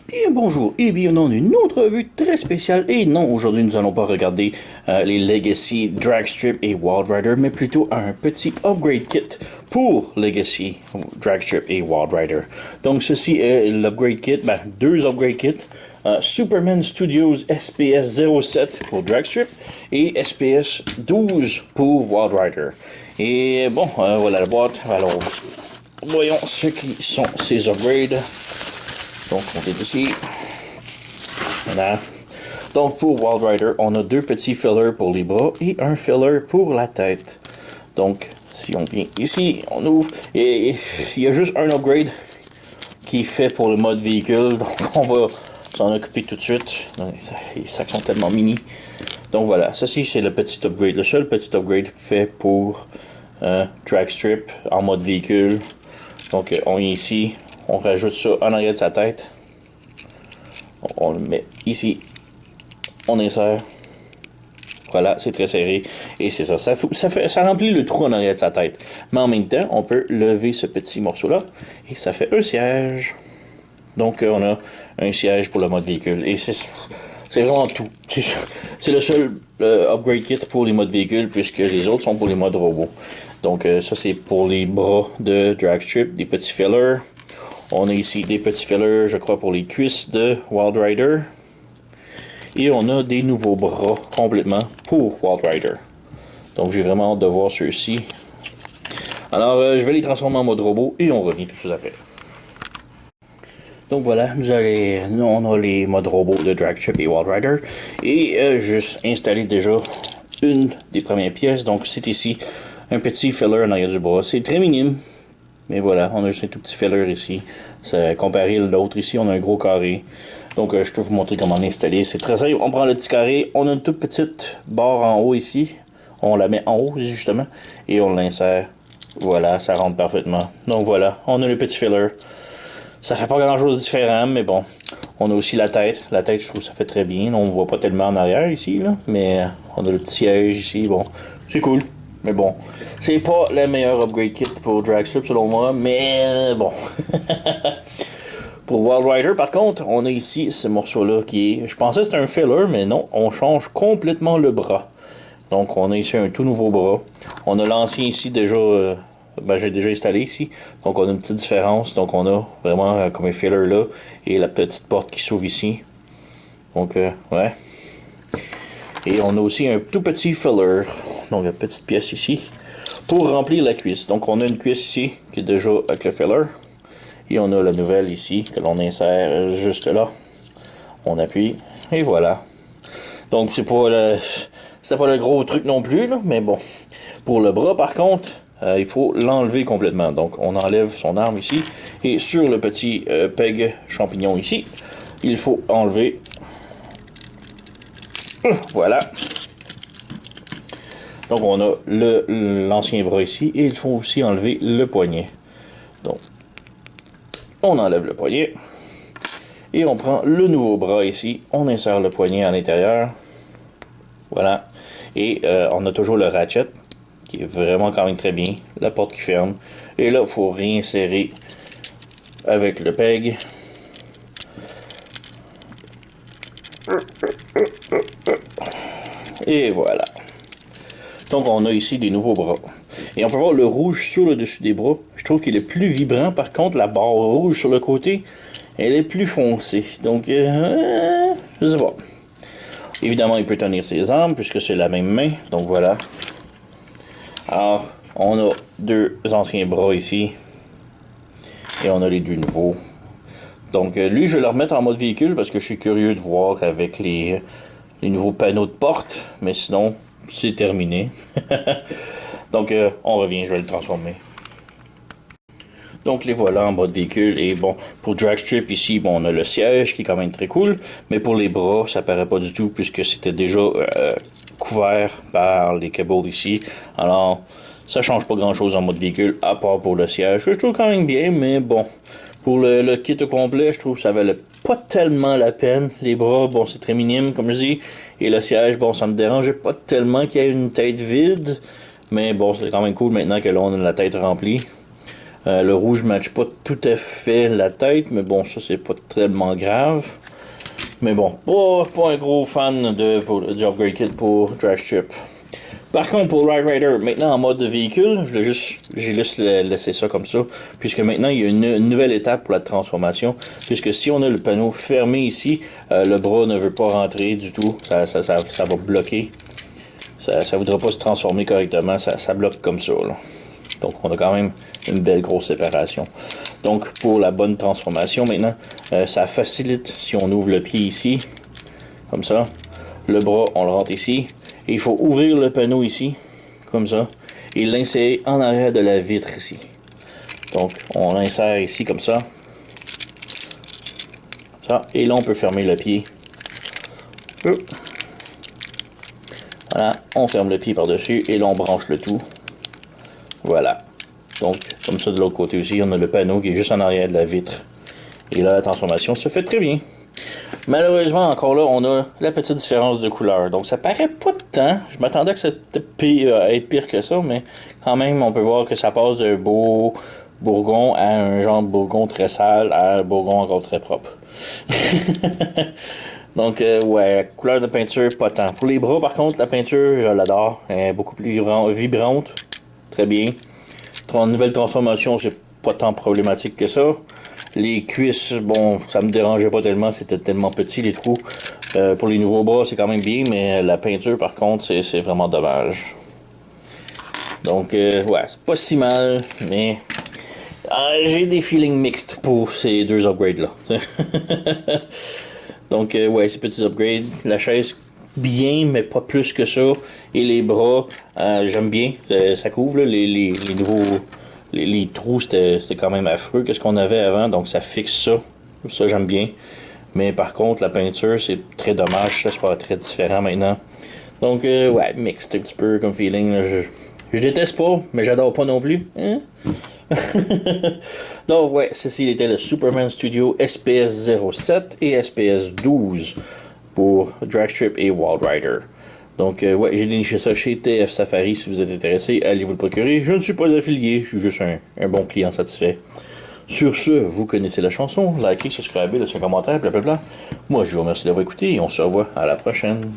Bien bonjour et bienvenue dans une autre revue très spéciale. Et non, aujourd'hui nous allons pas regarder les Legacy, Dragstrip et Wild Rider, mais plutôt un petit upgrade kit pour Legacy, Dragstrip et Wild Rider. Donc ceci est l'upgrade kit, deux upgrade kits. Superman Studios SPS 07 pour Dragstrip et SPS 12 pour Wild Rider. Et bon, voilà la boîte. Alors, voyons ce qui sont ces upgrades. Donc, on est ici. Voilà. Donc, pour Wild Rider, on a deux petits fillers pour les bras et un filler pour la tête. Donc, si on vient ici, on ouvre. Et il y a juste un upgrade qui est fait pour le mode véhicule. Donc, on va s'en occuper tout de suite. Les sacs sont tellement mini. Donc, voilà. Ceci, c'est le petit upgrade. Le seul petit upgrade fait pour Dragstrip en mode véhicule. Donc, on est ici. On rajoute ça en arrière de sa tête. On le met ici. On insère. Voilà, c'est très serré. Et c'est ça. Ça remplit le trou en arrière de sa tête. Mais en même temps, on peut lever ce petit morceau-là. Et ça fait un siège. Donc, on a un siège pour le mode véhicule. Et c'est vraiment tout. C'est le seul upgrade kit pour les modes véhicules, puisque les autres sont pour les modes robots. Donc, ça, c'est pour les bras de Dragstrip, des petits fillers. On a ici des petits fillers, je crois, pour les cuisses de Wild Rider. Et on a des nouveaux bras complètement pour Wild Rider. Donc j'ai vraiment hâte de voir ceux-ci. Alors je vais les transformer en mode robot et on revient tout de suite après. Donc voilà, on a les modes robots de Dragstrip et Wild Rider. Et juste installé déjà une des premières pièces. Donc c'est ici un petit filler en arrière du bras. C'est très minime. Mais voilà, on a juste un tout petit filler ici. Comparé à l'autre ici, on a un gros carré. Donc je peux vous montrer comment l'installer. C'est très simple. On prend le petit carré. On a une toute petite barre en haut ici. On la met en haut justement. Et on l'insère. Voilà, ça rentre parfaitement. Donc voilà, on a le petit filler. Ça fait pas grand chose de différent, mais bon. On a aussi la tête. La tête, je trouve que ça fait très bien. On ne voit pas tellement en arrière ici, là. Mais on a le petit siège ici. Bon, c'est cool. Mais bon, c'est pas le meilleur upgrade kit pour Dragstrip selon moi, mais bon. Pour Wild Rider, par contre, on a ici ce morceau-là qui est... Je pensais que c'était un filler, mais non, on change complètement le bras. Donc on a ici un tout nouveau bras. On a l'ancien ici déjà... j'ai déjà installé ici. Donc on a une petite différence. Donc on a vraiment comme un filler là. Et la petite porte qui s'ouvre ici. Donc ouais. Et on a aussi un tout petit filler. Donc une petite pièce ici. Pour remplir la cuisse. Donc on a une cuisse ici qui est déjà avec le filler. Et on a la nouvelle ici que l'on insère juste là. On appuie. Et voilà. Donc c'est pas le gros truc non plus. Là, mais bon. Pour le bras par contre. Il faut l'enlever complètement. Donc on enlève son arme ici. Et sur le petit peg champignon ici. Il faut enlever. Voilà. Donc on a l'ancien bras ici et il faut aussi enlever le poignet. Donc on enlève le poignet et on prend le nouveau bras ici. On insère le poignet à l'intérieur. Voilà. Et on a toujours le ratchet qui est vraiment quand même très bien. La porte qui ferme. Et là il faut réinsérer avec le peg. Et voilà. Donc on a ici des nouveaux bras. Et on peut voir le rouge sur le dessus des bras. Je trouve qu'il est plus vibrant. Par contre, la barre rouge sur le côté, elle est plus foncée. Donc, je sais pas. Évidemment, il peut tenir ses armes puisque c'est la même main. Donc voilà. Alors, on a deux anciens bras ici. Et on a les deux nouveaux. Donc lui, je vais le remettre en mode véhicule parce que je suis curieux de voir avec les nouveaux panneaux de porte. Mais sinon, c'est terminé. Donc, on revient, je vais le transformer. Donc, les voilà en mode véhicule. Et bon, pour Dragstrip ici, bon, on a le siège qui est quand même très cool. Mais pour les bras, ça paraît pas du tout puisque c'était déjà couvert par les cables ici. Alors, ça change pas grand chose en mode véhicule à part pour le siège. Je trouve quand même bien, mais bon. Pour le kit au complet, je trouve que ça valait pas tellement la peine. Les bras, bon, c'est très minime, comme je dis. Et le siège, bon, ça me dérangeait pas tellement qu'il y ait une tête vide. Mais bon, c'est quand même cool maintenant que là, on a la tête remplie. Le rouge ne matche pas tout à fait la tête, mais bon, ça c'est pas tellement grave. Mais bon, pas un gros fan du upgrade kit pour Drag Strip. Par contre, pour Ride Rider, maintenant en mode véhicule, j'ai juste laissé ça comme ça, puisque maintenant il y a une nouvelle étape pour la transformation, puisque si on a le panneau fermé ici, le bras ne veut pas rentrer du tout, ça va bloquer, ça ne voudra pas se transformer correctement, ça bloque comme ça, là. Donc on a quand même une belle grosse séparation. Donc pour la bonne transformation maintenant, ça facilite si on ouvre le pied ici, comme ça, le bras on le rentre ici. Et il faut ouvrir le panneau ici, comme ça, et l'insérer en arrière de la vitre ici. Donc, on l'insère ici, comme ça. Ça, et là, on peut fermer le pied. Voilà, on ferme le pied par-dessus, et là, on branche le tout. Voilà. Donc, comme ça, de l'autre côté aussi, on a le panneau qui est juste en arrière de la vitre. Et là, la transformation se fait très bien. Malheureusement, encore là, on a la petite différence de couleur. Donc, ça paraît pas tant. Je m'attendais que c'était être pire que ça, mais quand même, on peut voir que ça passe d'un beau bourgon à un genre de bourgon très sale à un bourgon encore très propre. Donc, ouais, couleur de peinture, pas tant. Pour les bras, par contre, la peinture, je l'adore. Elle est beaucoup plus vibrante. Très bien. Nouvelle transformation, c'est pas tant problématique que ça. Les cuisses, bon, ça me dérangeait pas tellement, c'était tellement petit les trous. Pour les nouveaux bras, c'est quand même bien, mais la peinture, par contre, c'est vraiment dommage. Donc, ouais, c'est pas si mal, mais j'ai des feelings mixed pour ces deux upgrades-là. Donc, ouais, ces petits upgrades. La chaise, bien, mais pas plus que ça. Et les bras, j'aime bien. Ça couvre là, les nouveaux... Les trous, c'était quand même affreux que ce qu'on avait avant, donc ça fixe ça. Ça, j'aime bien. Mais par contre, la peinture, c'est très dommage. Ça sera très différent maintenant. Donc, ouais, mixed un petit peu comme feeling. Là. Je déteste pas, mais j'adore pas non plus. Hein? Donc, ouais, ceci était le Superman Studio SPS 07 et SPS 12 pour Dragstrip et Wild Rider. Donc, ouais, j'ai déniché ça chez TF Safari. Si vous êtes intéressé, allez vous le procurer. Je ne suis pas affilié, je suis juste un bon client satisfait. Sur ce, vous connaissez la chanson. Likez, subscribez, laissez un commentaire, blablabla. Moi, je vous remercie d'avoir écouté et on se revoit à la prochaine.